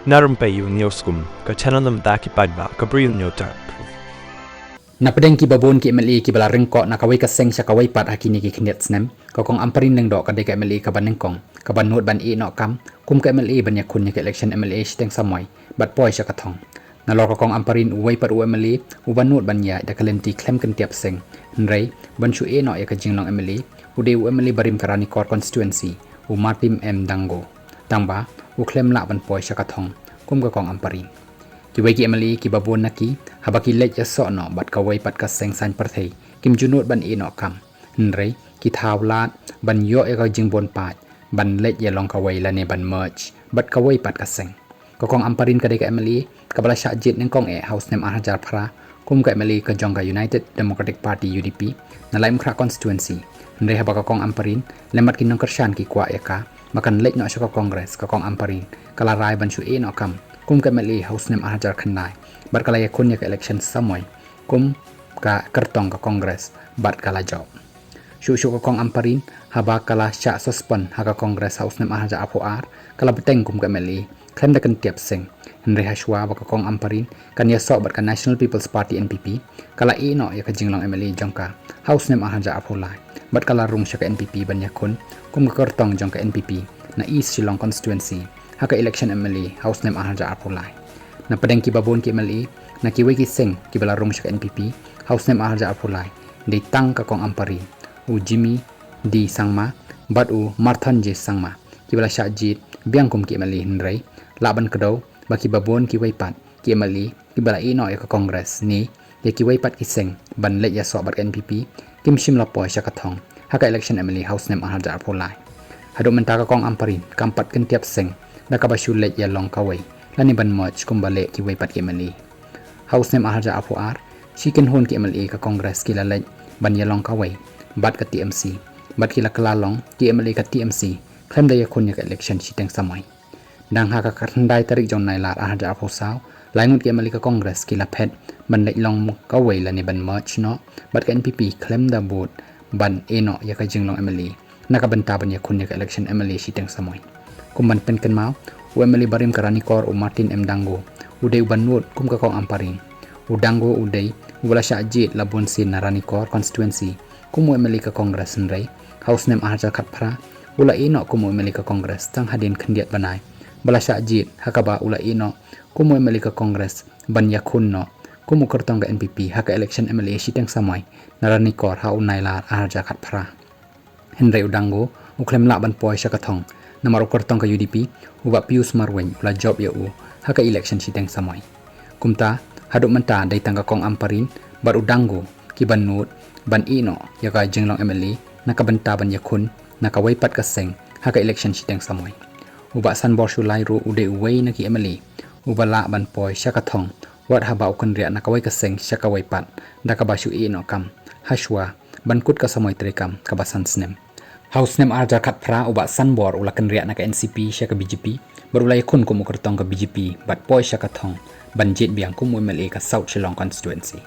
Na Rympei U Hynñiewtrep ka channel nabynta ki paidbah ka Bri U Hynñiewtrep. Napedeng ki babon ki MLA ki bala ringko na kawai ka seng sya kawai pat hakini ki khndet snem ka kong Ampareen leng dok ka de ka MLA ka ban nengkong ka ban not ban Iehnoh kam kum ka MLA ban Iakhun ka Ilekshon MLA Shiteng Samoi bat poi sya ka thong na lor ka kong Ampareen uwai pat u MLA u ban not ban ya da kalenti klem kan tiap seng nrei ban shu Iehnoh ya ka Jinglong MLA u de u MLA barim karani kor constituency u marpim Danggo tangba u klem la ban poi sya ka thong kum ka kong Ampareen ki wei ki MLA ki babon naki habaki lek ya so no bat ka wei pat ka seng san parthei kim junut ban Iehnoh kam nrei ki thawlat ban yo e ka jingbon pat ban lek ya long ka wei la ne ban merge bat ka wei pat ka seng ka kong Ampareen ka de ka MLA ka bala sha jit neng kong e house nem arjar phra kum ka MLA ka jong ka United Democratic Party UDP na laim khra constituency nrei haba ka kong Ampareen lemat ki nong Kyrshan ki kwa Iaka makan lek no sha ka congress ka kong Ampareen kala rai ban shu Iehnoh kam kum ka MLA house nem arjar khnai bat kala Iakhun ya ka election Samoi kum ka kyrteng ka congress bat kala job shu ka kong Ampareen haba kala sha suspend ha ka congress house nem arjar apoar kala beteng kum ka MLA klem da kan tiap seng nrei hashwa ba ka kong Ampareen kan ya so bat ka National People's Party NPP kala Iehnoh ya ka Jinglong MLA jong ka house nem arjar apolai bat kala rung sha ka NPP ban Iakhun kum ka kyrteng jong ka NPP na East Shillong constituency ha ka election MLA house nem arjar apolai na pedeng ki babon ki MLA na ki wei ki seng ki bala rung sha ka NPP house nem arjar apolai de Tang ka kong Ampareen u Jimmy di sangma bat u Marthan je sangma ki bala sha jit biang kum ki MLA nrei laban kedau baki babon ki wei pat ki MLA ki bala Iehnoh ya ka congress ni ya ki wei pat ki seng ban lek ya so bat ka NPP kim shim la poi sha ka thong ha ka election MLA house nem arjar apolai hadu menta ka kong Ampareen kampat kan tiap seng na ka bashu lek ya long ka wei lani ban merge kum bale ki wei pat ki MLA house nem arjar apoar chicken hon ki MLA ka congress ki la lek ban ya long ka wei bat ka TMC bat ki la kala long ki MLA ka TMC klem da Iakhun ya ka election Shiteng Samoi dang ha ka khandai tarik jong nai lat arjar aposau laingut ki MLA ka congress ki la phet ban lek long ka wei la ni ban merge no bat ka NPP klem da bot ban Iehnoh ya ka Jinglong MLA na ka banta ban Iakhun ya ka election MLA Shiteng Samoi kum ban pen kan mau u MLA barim karani kor u Martin Danggo u de ban not kum ka kong Ampareen u Danggo u de u bala sha jit la bon sin narani kor constituency kum u MLA ka congress nrei house nem arjar khat phra ula Iehnoh kum u MLA ka congress tang hadin khndiat banai bala sha jit hakaba ula Iehnoh kum u MLA ka congress ban Iakhun no kum u kyrteng ka NPP ha ka election MLA Shiteng Samoi narani kor ha u naila arjar khat phra henrei u Danggo u klem la ban poi sha ka thong namar u kyrteng ka UDP u ba pius marwen ula job ya u ha ka election Shiteng Samoi kumta hadu menta dai tang ka kong Ampareen bar u Danggo ki ban not ban Iehnoh ya ka Jinglong MLA na ka banta ban Iakhun na ka wei pat ka seng ha ka election Shiteng Samoi u ba san bor shu lai ru u de wei na ki MLA u ba la ban poi sha ka thong wat ha ba u kan ria na ka wei ka seng sha ka wei pat da ka ba shu Iehnoh kam hashwa ban kut ka Samoi trekam ka ba san snem house nem arjar khat phra u ba san bor u la kan ria na ka NCP sha ka BJP baru la Iakhun kum u kyrteng ka BJP bat poi sha ka thong ban jet biang kum MLA ka South Shillong constituency